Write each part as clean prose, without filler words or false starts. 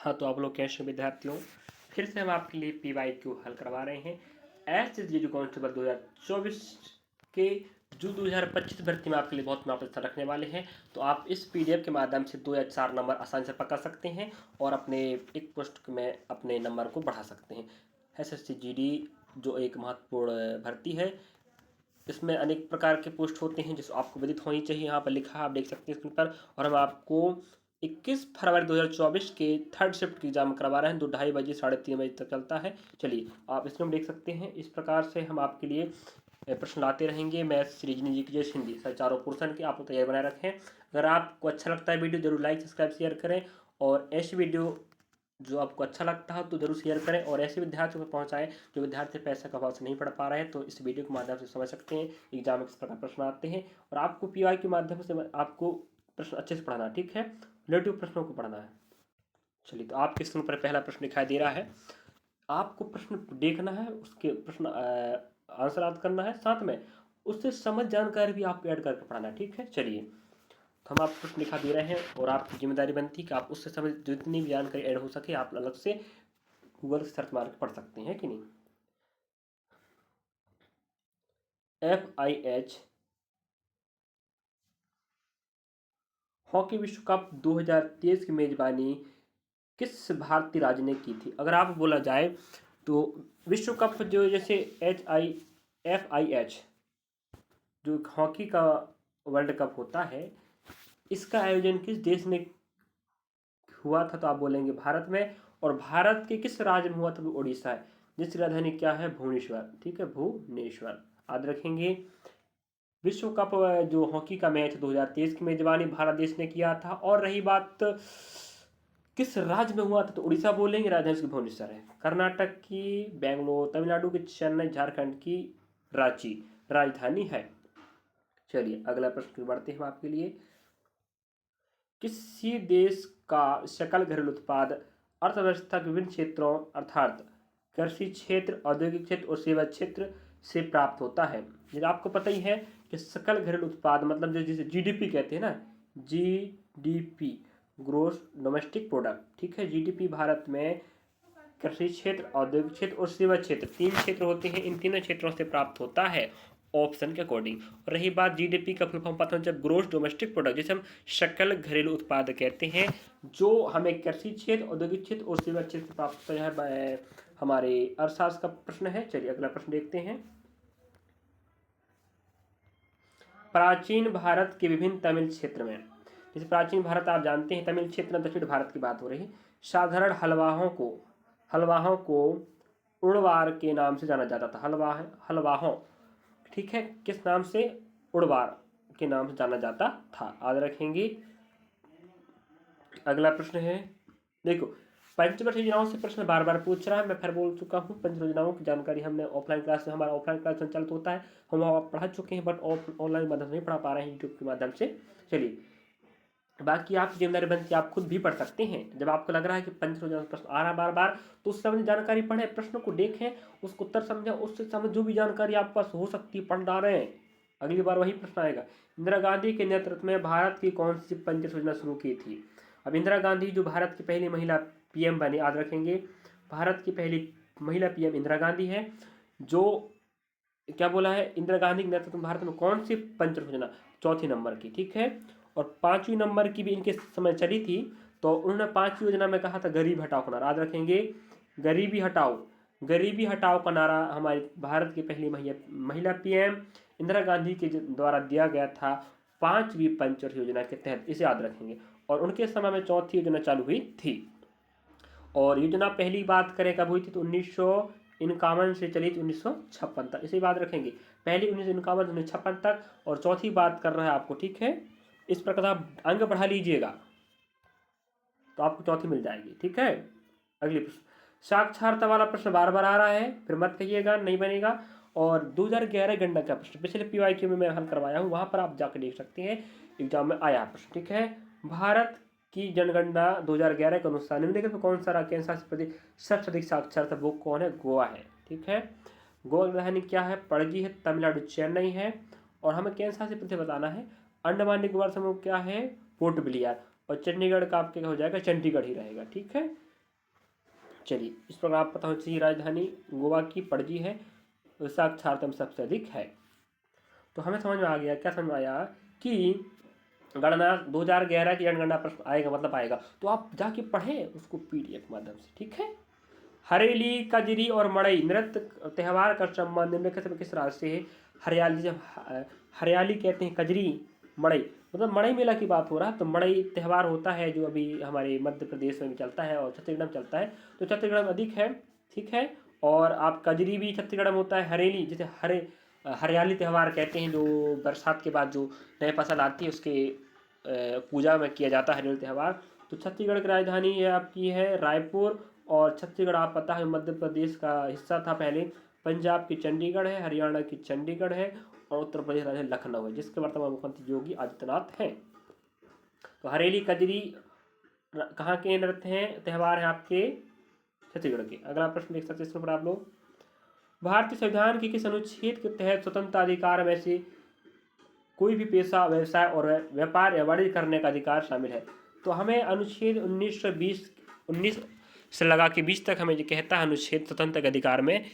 हाँ, तो आप लोग कैसे विद्यार्थियों, फिर से हम आपके लिए PYQ हल करवा रहे हैं। एसएसजी जो कांस्टेबल 2024 के जो 2025 भर्ती में आपके लिए बहुत महत्व रखने वाले हैं। तो आप इस PDF के माध्यम से 2 या 4 नंबर आसानी से पकड़ सकते हैं और अपने एक पोस्ट में अपने नंबर को बढ़ा सकते हैं। SSC GD जो एक महत्वपूर्ण भर्ती है, इसमें अनेक प्रकार के पोस्ट होते हैं जिस आपको विदित होनी चाहिए। यहाँ पर लिखा आप देख सकते हैं स्क्रीन पर। और हम आपको 21 फरवरी 2024 के थर्ड शिफ्ट की एग्जाम करवा रहे हैं, 2:30 बजे 3:30 बजे तक चलता है। चलिए आप इसमें देख सकते हैं। इस प्रकार से हम आपके लिए प्रश्न लाते रहेंगे, maths, reasoning, GK, Hindi, sir चारों पोर्सन के आप तैयार बनाए रखें। अगर आपको अच्छा लगता है वीडियो जरूर लाइक सब्सक्राइब शेयर करें, और ऐसी वीडियो जो आपको अच्छा लगता है तो जरूर शेयर करें और ऐसे विद्यार्थियों को पहुंचाएं जो विद्यार्थी पैसे का अभाव से नहीं पढ़ पा रहे हैं। तो इस वीडियो के माध्यम से समझ सकते हैं एग्जाम में किस प्रकार प्रश्न आते हैं, और आपको PY के माध्यम से आपको प्रश्न अच्छे से पढ़ना, ठीक है, रिलेटिव प्रश्नों को पढ़ना है। चलिए, तो आपके स्क्रीन पर पहला प्रश्न दिखाई दे रहा है। आपको प्रश्न देखना है, उसके प्रश्न आंसर याद करना है, साथ में उससे समझ जानकारी भी आपको ऐड करके पढ़ना है, ठीक है। चलिए, तो हम आपको प्रश्न दिखा दे रहे हैं और आपकी जिम्मेदारी बनती है कि आप उससे समझ जितनी भी जानकारी ऐड हो सके आप अलग से गूगल से सर्च मार के पढ़ सकते हैं कि नहीं। FIH हॉकी विश्व कप 2023 की मेजबानी किस भारतीय राज्य ने की थी। अगर आप बोला जाए तो विश्व कप जो जैसे FIH जो हॉकी का वर्ल्ड कप होता है, इसका आयोजन किस देश में हुआ था, तो आप बोलेंगे भारत में। और भारत के किस राज्य में हुआ था, तो उड़ीसा है, जिसकी राजधानी क्या है, भुवनेश्वर, ठीक है, भुवनेश्वर, याद रखेंगे। विश्व कप जो हॉकी का मैच 2023 की मेजबानी भारत देश ने किया था। और रही बात किस राज्य में हुआ था, तो उड़ीसा बोलेंगे, राजधानी की भुवनेश्वर है। कर्नाटक की बेंगलोर, तमिलनाडु की चेन्नई, झारखंड की रांची राजधानी है। चलिए अगला प्रश्न बढ़ते हैं आपके लिए। किसी देश का सकल घरेलू उत्पाद अर्थव्यवस्था के विभिन्न क्षेत्रों अर्थात कृषि क्षेत्र, औद्योगिक क्षेत्र और सेवा क्षेत्र से प्राप्त होता है। जैसे आपको पता ही है कि सकल घरेलू उत्पाद मतलब जो जिसे GDP कहते हैं ना, GDP ग्रोस डोमेस्टिक प्रोडक्ट, ठीक है। GDP भारत में कृषि क्षेत्र, औद्योगिक क्षेत्र और सेवा क्षेत्र 3 क्षेत्र होते हैं, इन तीनों क्षेत्रों से प्राप्त होता है ऑप्शन के अकॉर्डिंग। रही बात GDP का फुल फॉर्म पता होना चाहिए, ग्रोस डोमेस्टिक प्रोडक्ट, जिसे हम सकल घरेलू उत्पाद कहते हैं, जो हमें कृषि क्षेत्र, औद्योगिक क्षेत्र और सेवा क्षेत्र से प्राप्त होता है। हमारे अर्थशास्त्र का प्रश्न है। चलिए अगला प्रश्न देखते हैं। प्राचीन भारत के विभिन्न तमिल क्षेत्र में, जैसे प्राचीन भारत आप जानते हैं, तमिल क्षेत्र में दक्षिण भारत की बात हो रही, साधारण हलवाहों को उड़वार के नाम से जाना जाता था। हलवाहों, ठीक है, किस नाम से, उड़वार के नाम से जाना जाता था, याद रखेंगे। अगला प्रश्न है, देखो पंचवर्षीय योजनाओं से प्रश्न बार बार पूछ रहा है, मैं फिर बोल चुका हूँ, पंचवर्षीय योजनाओं की जानकारी हमने ऑफलाइन क्लास में, हमारा ऑफलाइन क्लास संचालित होता है, हम आप पढ़ा चुके हैं, बट ऑनलाइन माध्यम से नहीं पढ़ा पा रहे हैं, यूट्यूब के माध्यम से। चलिए बाकी आपकी जिम्मेदारी बनती है, आप खुद भी पढ़ सकते हैं। जब आपको लग रहा है कि पंचवर्षीय प्रश्न आ रहा है बार बार, तो उस संबंधी जानकारी पढ़ें, प्रश्न को देखें, उसको उत्तर समझें, उससे समझ जो भी जानकारी आपके पास हो सकती है पढ़ डालें, अगली बार वही प्रश्न आएगा। इंदिरा गांधी के नेतृत्व में भारत की कौन सी पंचवर्षीय योजना शुरू की थी। अब इंदिरा गांधी जो भारत की पहली महिला PM बनी, याद रखेंगे, भारत की पहली महिला PM इंदिरा गांधी है। जो क्या बोला है, इंदिरा गांधी के नेतृत्व में भारत में कौन सी पंचवर्षीय योजना, चौथी नंबर की, ठीक है। और 5वीं नंबर की भी इनके समय चली थी, तो उन्होंने 5वीं योजना में कहा था गरीब हटाओ का नारा, याद रखेंगे, गरीबी हटाओ का नारा हमारी भारत की पहली महिला PM इंदिरा गांधी के द्वारा दिया गया था 5वीं पंचवर्षीय योजना के तहत, इसे याद रखेंगे। और उनके समय में चौथी योजना चालू हुई थी। और योजना पहली बात करें कब हुई थी, तो 1951 से चली थी 1956 तक, इसे याद रखेंगे। पहली 1951 से 1956 तक, और चौथी बात कर रहा है आपको, ठीक है। इस प्रकार आप अंक बढ़ा लीजिएगा तो आपको चौथी मिल जाएगी, ठीक है। अगली प्रश्न, साक्षरता वाला प्रश्न बार बार आ रहा है, फिर मत कहिएगा नहीं बनेगा। और 2011 गणना का प्रश्न पिछले PYQ में मैं हल करवाया हूँ, वहां पर आप जाकर देख सकते हैं, एग्जाम में आया प्रश्न, ठीक है। भारत की जनगणना 2011 के अनुसार निम्नलिखित में कौन सा केंद्र शासित प्रदेश सबसे अधिक साक्षर था, वो कौन है, गोवा है, ठीक है। गोवा की राजधानी क्या है, पणजी है, तमिलनाडु चेन्नई है। और हमें केंद्र शासित प्रदेश बताना है, अंडमान निकोबार समूह क्या है, पोर्ट ब्लियर। और चंडीगढ़ का आपके हो जाएगा, चंडीगढ़ ही रहेगा, ठीक है। चलिए, इस प्रकार आप पता होना चाहिए राजधानी गोवा की पणजी है, साक्षरता में सबसे अधिक है। तो हमें समझ में आ गया, क्या समझ में आया कि गणना 2011 की जनगणना प्रश्न आएगा, मतलब आएगा, तो आप जाके पढ़ें उसको पीडीएफ माध्यम से, ठीक है। हरेली, कजरी और मड़ई नृत्य त्यौहार का संबंध निम्नलिखित में किस राज्य से है? हरियाली। जब हरियाली कहते हैं, कजरी, मड़ई, मतलब मड़ई मेला की बात हो रहा है, तो मड़ई त्यौहार होता है जो अभी हमारे मध्य प्रदेश में भी चलता है और छत्तीसगढ़ में चलता है, तो छत्तीसगढ़ में अधिक है, ठीक है। और आप कजरी भी छत्तीसगढ़ में होता है। हरेली जैसे हरियाली त्यौहार कहते हैं, जो बरसात के बाद जो नए फसल आती है उसके पूजा में किया जाता है हरियाली त्यौहार। तो छत्तीसगढ़ की राजधानी है आपकी है रायपुर, और छत्तीसगढ़ आप पता है मध्य प्रदेश का हिस्सा था पहले। पंजाब की चंडीगढ़ है, हरियाणा की चंडीगढ़ है, और उत्तर प्रदेश राजधानी लखनऊ है, जिसके वर्तमान मुख्यमंत्री योगी आदित्यनाथ हैं। तो हरेली, कजरी कहाँ के नृत्य हैं, त्यौहार है आपके छत्तीसगढ़ के। अगला प्रश्न देख सकते हैं इसके ऊपर आप लोग। भारतीय संविधान के किस अनुच्छेद के तहत स्वतंत्रता अधिकार में से कोई भी पेशा, व्यवसाय और व्यापार या वाणिज्य करने का अधिकार शामिल है? तो हमें अनुच्छेद 19 से लगा के 20 तक हमें जो कहता है अनुच्छेद स्वतंत्र के अधिकार में,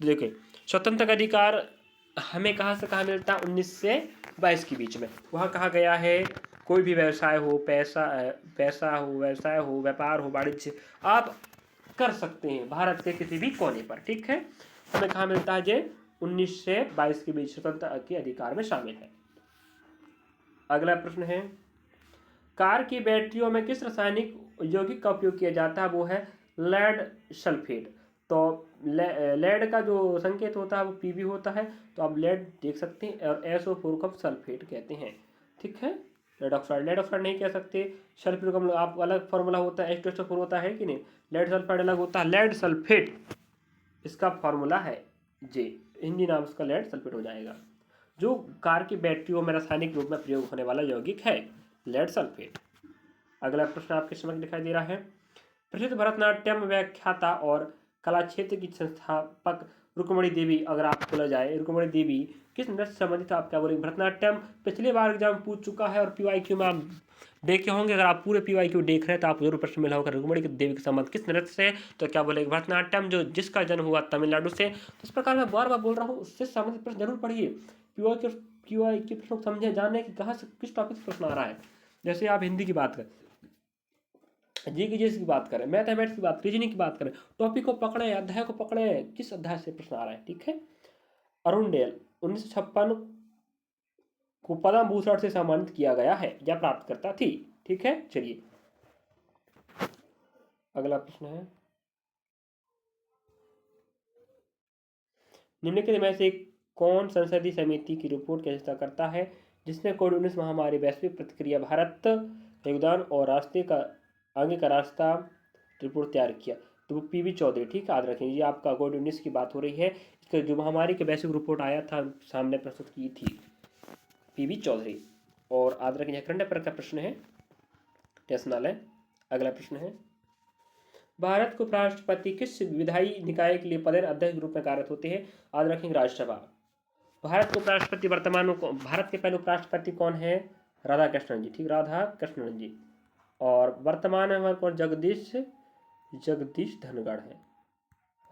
देखिए स्वतंत्र का अधिकार हमें कहाँ से कहाँ मिलता है? 19 से 22 के बीच में। वहाँ कहा गया है कोई भी व्यवसाय हो, पैसा हो, व्यवसाय हो, व्यापार हो, वाणिज्य आप कर सकते हैं भारत के किसी भी कोने पर, ठीक है। हमें कहाँ मिलता है? जे 19 से 22 के बीच स्वतंत्रता के अधिकार में शामिल है। अगला प्रश्न है, कार की बैटरियों में किस रासायनिक यौगिक का उपयोग किया जाता है? वो है लेड सल्फेट। तो लेड का जो संकेत होता है वो पीबी होता है, तो आप लेड देख सकते हैं, और SO4 को सल्फेट कहते हैं, ठीक है। लेड ऑक्साइड नहीं कह सकते। सल्फेट का आप अलग फॉर्मूला होता है, H2SO4 होता है कि नहीं, लेड सल्फाइड अलग होता है, लेड सल्फेट इसका फॉर्मूला है जे, हिंदी नाम उसका लेड सल्फेट हो जाएगा। जो कार की बैटरियों में रासायनिक रूप में प्रयोग होने वाला यौगिक है लेड सल्फेट। अगला प्रश्न आपके समझ दिखाई दे रहा है, प्रसिद्ध भरतनाट्यम व्याख्याता और कला क्षेत्र की संस्थापक रुक्मणी देवी, अगर आप बोला जाए रुक्मणी देवी किस नृत्य से संबंधित, आप क्या बोलेंगे? भरतनाट्यम पिछले बार एग्जाम पूछ चुका है, और PYQ में आप देखे होंगे, अगर आप पूरे PYQ देख रहे हैं तो आप जरूर प्रश्न मिला होगा रुक्मणी देवी के संबंध किस नृत्य से, तो क्या बोलेंगे? भरतनाट्यम, जो जिसका जन्म हुआ तमिलनाडु से। तो इस प्रकार मैं बार बार बोल रहा हूँ, उससे संबंधित प्रश्न जरूर पढ़िए, PYQ प्रश्न समझे, जाने कि कहाँ से किस टॉपिक से प्रश्न आ रहा है। जैसे आप हिंदी की बात करें, GK की बात करें, मैथमेटिक्स की बात करें, रीजनिंग की बात करें, टॉपिक को पकड़े, अध्याय को पकड़े, किस अध्याय से प्रश्न आ रहा है, ठीक है। अरुण डेल 1956 को पद्म भूषण से सम्मानित किया गया है, या प्राप्त करता थी, ठीक है। चलिए अगला प्रश्न है, निम्नलिखित में से कौन संसदीय समिति की रिपोर्ट की अध्यक्षता करता है जिसने कोविड-19 महामारी वैश्विक प्रतिक्रिया, भारत योगदान और रास्ते का आगे का रास्ता रिपोर्ट तैयार किया? तो वो PV चौधरी, ठीक है, याद रखेंगे। ये आपका कोविड-19 की बात हो रही है, इसका जो महामारी के वैश्विक रिपोर्ट आया था सामने प्रस्तुत की थी PV चौधरी। और याद रखेंगे करंट अफेयर का प्रश्न है, नेशनल है। अगला प्रश्न है, भारत के उपराष्ट्रपति किस विधायी निकाय के लिए पदेन अध्यक्ष के रूप में कार्यरत होते हैं? याद रखेंगे राज्यसभा। भारत के उपराष्ट्रपति वर्तमान भारत के पहले उपराष्ट्रपति कौन है? राधा कृष्णन जी, ठीक, राधा कृष्णन जी। और वर्तमान में हमारे कौन? जगदीश धनखड़ है।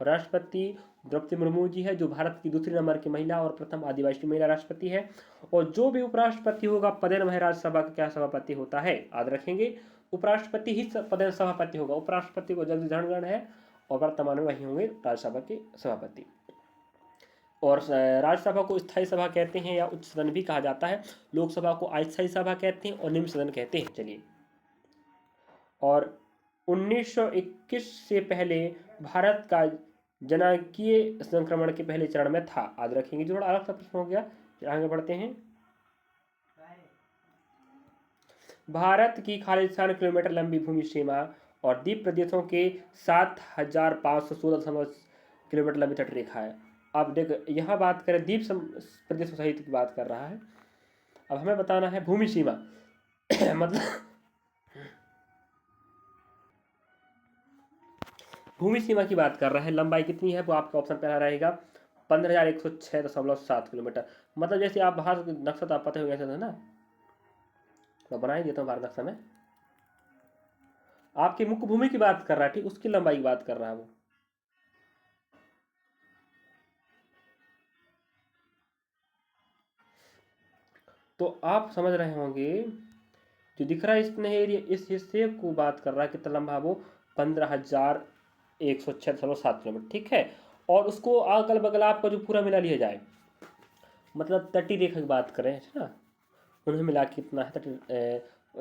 राष्ट्रपति द्रौपदी मुर्मू जी है, जो भारत की दूसरी नंबर की महिला और प्रथम आदिवासी महिला राष्ट्रपति है। और जो भी उपराष्ट्रपति होगा पदेन वह राज्यसभा का क्या सभापति होता है? याद रखेंगे उपराष्ट्रपति ही पदेन सभापति होगा। उपराष्ट्रपति को जगदीश धनखड़ है, और वर्तमान में वही होंगे राज्यसभा के सभापति। और राज्यसभा को स्थायी सभा कहते हैं, या उच्च सदन भी कहा जाता है। लोकसभा को अस्थायी सभा कहते हैं और निम्न सदन कहते हैं। चलिए, और 1921 से पहले भारत का जनांगीय संक्रमण के पहले चरण में था। याद रखेंगे, जो थोड़ा अलग सा प्रश्न हो गया। आगे बढ़ते हैं, भारत की खालिस्तान किलोमीटर लंबी भूमि सीमा और द्वीप प्रदेशों के 7516 किलोमीटर लंबी तटरेखा है। अब देख, यहाँ बात करें द्वीप प्रदेश सहित की बात कर रहा है। अब हमें बताना है भूमि सीमा मतलब भूमि सीमा की बात कर रहा है, लंबाई कितनी है वो आपका ऑप्शन पहला रहेगा 15,106.7 किलोमीटर। मतलब जैसे आप बाहर नक्शा तो आप पता हो गया था ना, तो बना ही देता हूँ भारत नक्शा में। आपकी मुख्य भूमि की बात कर रहा है, ठीक, उसकी लंबाई की बात कर रहा है वो। तो आप समझ रहे होंगे, जो दिख रहा है इसने एरिया, इस हिस्से को बात कर रहा है, कितना लंबा है वो, 15,106.7 किलोमीटर, ठीक है। और उसको अगल बगल आपका जो पूरा मिला लिया जाए, मतलब तटी रेखा की बात करें, है ना, उन्हें मिला के कितना है,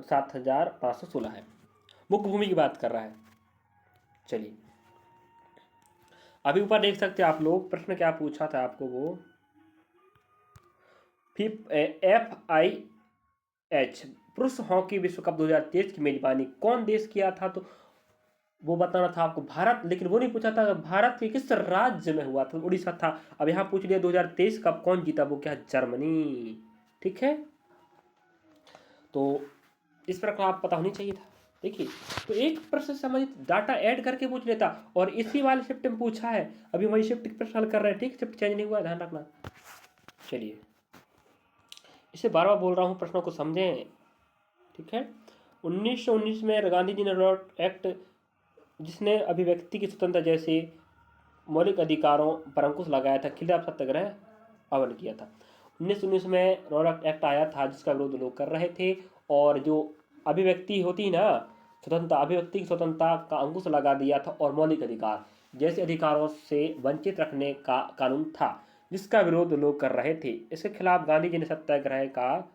7,516 है। मुख्य भूमि की बात कर रहा है। चलिए, अभी ऊपर देख सकते हैं आप लोग, प्रश्न क्या पूछा था आपको वो, FIH पुरुष हॉकी विश्व कप 2023 की मेजबानी कौन देश किया था, तो वो बताना था आपको भारत, लेकिन वो नहीं पूछा था भारत के किस राज्य में हुआ था, उड़ीसा था। अब यहाँ पूछ लिया 2023 कप कौन जीता, वो क्या, जर्मनी, ठीक है। तो इस प्रकार आप पता होनी चाहिए था। देखिए, तो एक प्रश्न संबंधित डाटा ऐड करके पूछ लेता, और इसी वाले शिफ्ट में पूछा है, अभी वही शिफ्ट प्रश्न हल कर रहे हैं, ठीक, शिफ्ट चेंज नहीं हुआ है, ध्यान रखना। चलिए, इसे बार बार बोल रहा हूँ, प्रश्नों को समझें, ठीक है। 1919 में गांधी जी ने लॉर्ड एक्ट, जिसने अभिव्यक्ति की स्वतंत्रता जैसे मौलिक अधिकारों पर अंकुश लगाया था, खिलाफ सत्याग्रह आह्वान किया था। 1919 में रॉलक एक्ट आया था, जिसका विरोध लोग कर रहे थे, और जो अभिव्यक्ति होती ना, स्वतंत्रता, अभिव्यक्ति की स्वतंत्रता का अंकुश लगा दिया था, और मौलिक अधिकार जैसे अधिकारों से वंचित रखने का कानून था, जिसका विरोध लोग कर रहे थे। इसके खिलाफ गांधी जी ने सत्याग्रह का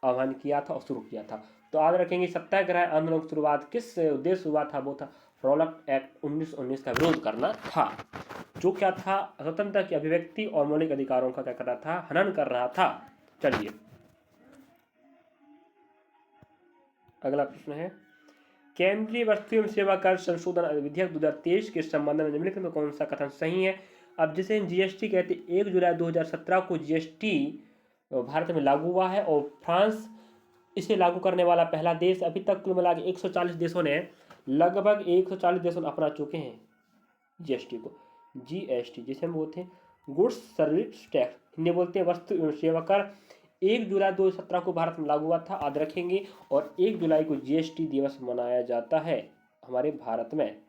आह्वान किया था और शुरू किया था। तो याद रखेंगे, सत्याग्रह आंदोलन की शुरुआत किस उद्देश्य हुआ था, वो था रॉलक एक्ट 1919 का विरोध करना था, जो क्या था, स्वतंत्रता की अभिव्यक्ति और मौलिक अधिकारों का क्या कर रहा था, हनन कर रहा था। चलिए, अगला प्रश्न है, केंद्रीय वस्तु एवं सेवा कर संशोधन विधेयक 2023 के संबंध में निम्नलिखित में कौन सा कथन सही है। अब जिसे जीएसटी कहते हैं, 1 जुलाई 2017 को जीएसटी भारत में लागू हुआ है, और फ्रांस इसे लागू करने वाला पहला देश। अभी तक कुल मिला के 140 देशों ने, लगभग 140 देशों ने अपना चुके हैं जीएसटी को। जीएसटी जिसे हम बोलते हैं गुड्स सर्विस टैक्स, हिंदी बोलते हैं वस्तु एवं सेवा कर, 1 जुलाई 2017 को भारत में लागू हुआ था, याद रखेंगे। और 1 जुलाई को जीएसटी दिवस मनाया जाता है हमारे भारत में,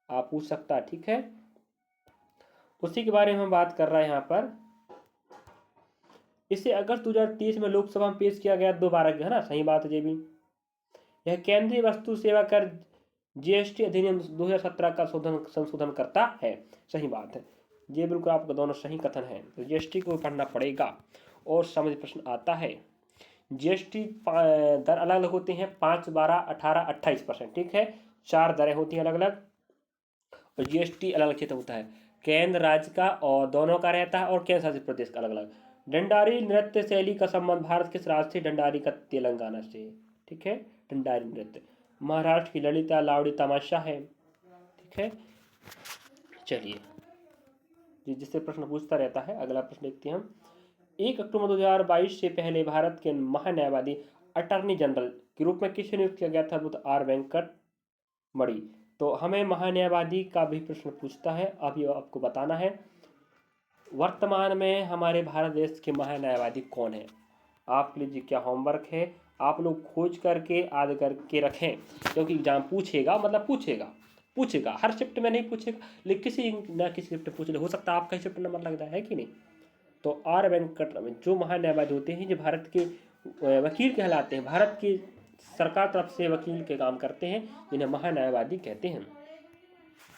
आप पूछ सकता है, ठीक है। उसी के बारे में हम बात कर रहे हैं यहाँ पर। इसे अगस्त 2023 में लोकसभा में पेश किया गया, दोबारा, है ना, सही बात है ये भी। यह केंद्रीय वस्तु सेवा कर जीएसटी अधिनियम 2017 का संशोधन करता है, सही बात है। ये बिल्कुल आपका दोनों सही कथन है, तो जीएसटी को पढ़ना पड़ेगा। और समझ प्रश्न आता है, जीएसटी दर अलग अलग होती हैं, 5, 12, 18, 28%, ठीक है, 4 दरें होती हैं अलग अलग। और जीएसटी अलग अलग क्षेत्र होता है, केंद्र राज्य का और दोनों का रहता है, और केंद्र शासित प्रदेश का अलग अलग। डंडारी नृत्य शैली का संबंध भारत किस राज्य से, डंडारी का तेलंगाना से, ठीक है, डंडारी नृत्य। महाराष्ट्र की ललिता लावड़ी तमाशा है, ठीक है। चलिए, जिससे प्रश्न पूछता रहता है, अगला प्रश्न देखते हैं हम। 1 अक्टूबर 2022 से पहले भारत के महान्यायवादी अटॉर्नी जनरल के रूप में किसे नियुक्त किया गया था, वो तो आर वेंकट मणि। तो हमें महान्यायवादी का भी प्रश्न पूछता है, अभी आपको बताना है वर्तमान में हमारे भारत देश के महान्यायवादी कौन है। आपके लिए क्या होमवर्क है, आप लोग खोज करके याद करके रखें, क्योंकि एग्जाम पूछेगा, मतलब पूछेगा हर शिफ्ट में नहीं पूछेगा, लेकिन किसी ना किसी शिफ्ट पूछ ले, हो सकता है आपका शिफ्ट नंबर लग जाए, है कि नहीं। तो आर वेंकटरमन जो महान्यायवादी होते हैं, जो भारत के वकील कहलाते हैं, भारत की सरकार तरफ से वकील के काम करते हैं, जिन्हें महान्यायवादी कहते हैं।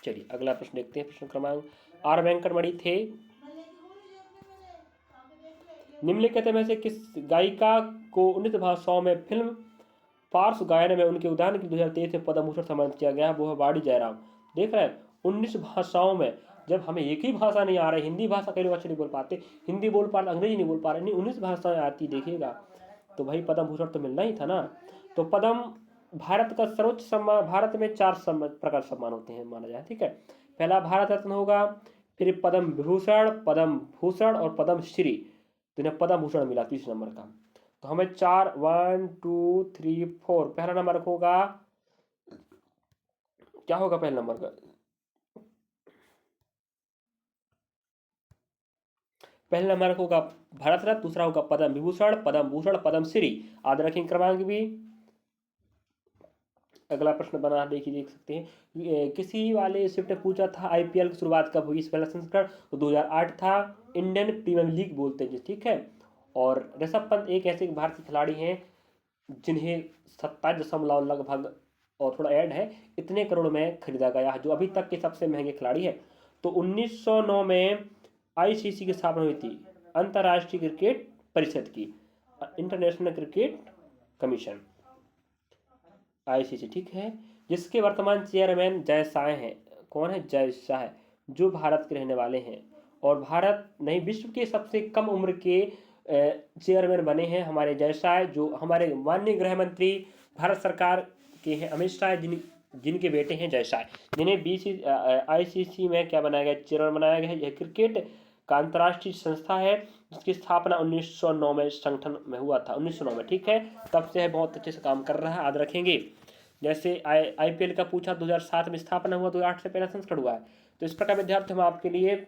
चलिए, अगला प्रश्न देखते हैं, प्रश्न क्रमांक, आर वेंकटमणि थे निम्नलिखित में से किस गायिका को 19 भाषाओं में फिल्म पार्श्व गायन में उनके उदाहरण के 2023 में पद्म भूषण सम्मानित किया गया, वो है वाणी जयराम। देख रहे हैं, 19 भाषाओं में, जब हमें एक ही भाषा नहीं आ रही, हिंदी भाषा कई लोग अच्छे नहीं बोल पाते, हिंदी बोल पा रहे, अंग्रेजी नहीं बोल पा रहे, नहीं 19 भाषाएं आती, देखिएगा, तो भाई पद्म भूषण तो मिलना ही था ना। तो पद्म भारत का सर्वोच्च सम्मान, भारत में 4 प्रकार सम्मान होते हैं माना जाए, ठीक है। पहला भारत रत्न होगा, फिर पद्म भूषण और पद्म श्री, तो इन्हें पद्म भूषण मिला 30 नंबर का। तो हमें 4, 1, 2, 3, 4, पहला नंबर होगा, क्या होगा पहला नंबर का, पहला नंबर होगा भारत रत्न, दूसरा होगा पद्म विभूषण, पद्म भूषण, पद्म श्री, याद रखें क्रमांक भी। अगला प्रश्न बना देखिए, देख सकते हैं। किसी वाले शिफ्ट ने पूछा था आईपीएल की शुरुआत कब हुई, इस पहला संस्करण तो 2008 था। इंडियन प्रीमियर लीग बोलते हैं, ठीक है। और ऋषभ पंत एक ऐसे भारतीय खिलाड़ी हैं जिन्हें 27 लगभग और थोड़ा ऐड है इतने करोड़ में खरीदा गया, जो अभी तक के सबसे महंगे खिलाड़ी है। तो 1909 में आईसीसी की स्थापना हुई थी, अंतर्राष्ट्रीय क्रिकेट परिषद की, इंटरनेशनल क्रिकेट कमीशन, आईसीसी, ठीक है। जिसके वर्तमान चेयरमैन जय शाह हैं। कौन है? जय शाह, जो भारत के रहने वाले हैं और भारत नहीं विश्व के सबसे कम उम्र के चेयरमैन बने हैं हमारे जय शाह, जो हमारे माननीय गृह मंत्री भारत सरकार के हैं अमित शाह, जिनके बेटे हैं जय शाह, जिन्हें आईसीसी में क्या बनाया गया, चेयरमैन बनाया गया है। यह क्रिकेट का अंतर्राष्ट्रीय संस्था है जिसकी स्थापना 1909 में संगठन में हुआ था, 1909 में, ठीक है। तब से है बहुत अच्छे से काम कर रहा है, याद रखेंगे। जैसे आईपीएल का पूछा 2007 में स्थापना हुआ, 2008 से पहला संस्करण हुआ है। तो इस प्रकार विद्यार्थी हम आपके लिए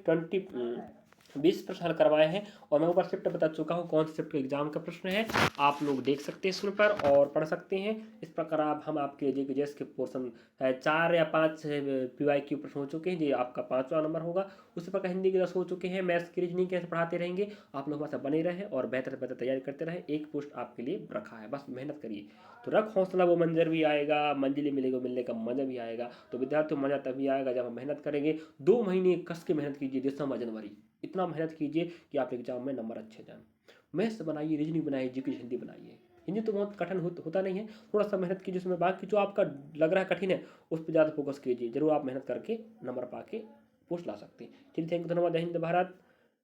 20 प्रश्न हल करवाए हैं और मैं ऊपर शिफ्ट बता चुका हूँ कौन से शिफ्ट एग्जाम का प्रश्न है, आप लोग देख सकते हैं स्क्रीन पर और पढ़ सकते हैं। इस प्रकार आप हम आपके जीके के पोर्शन 4 या 5 पीवाईक्यू प्रश्न हो चुके हैं, ये आपका 5वां नंबर होगा। उसी प्रकार हिंदी के 10 हो चुके हैं। मैथ्स की रीजनिंग कैसे पढ़ाते रहेंगे, आप लोग हमारे साथ बने रहें और बेहतर से बेहतर तैयारी करते रहें। एक पोस्ट आपके लिए रखा है, बस मेहनत करिए। तो रख हौसला, वो मंजर भी आएगा, मंजिलें मिलेगी, मिलने का मजा भी आएगा। तो विद्यार्थियों मजा तभी आएगा जब हम मेहनत करेंगे। 2 महीने कस के मेहनत कीजिए, दिसंबर जनवरी इतना मेहनत कीजिए कि आप एग्जाम में नंबर अच्छे जाएं। मैथ्स बनाइए, रीजनिंग बनाइए, जीके हिंदी बनाइए। हिंदी तो बहुत कठिन होता नहीं है, थोड़ा सा मेहनत कीजिए उसमें, बाकी जो आपका लग रहा है कठिन है उस पर ज़्यादा फोकस कीजिए, जरूर आप मेहनत करके नंबर पा के पोस्ट ला सकते हैं। चलिए, थैंक यू, धन्यवाद। जय हिंद भारत।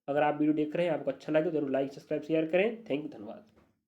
अगर आप वीडियो देख रहे हैं, आपको अच्छा लगे तो जरूर लाइक, सब्सक्राइब, शेयर करें। थैंक यू, धन्यवाद।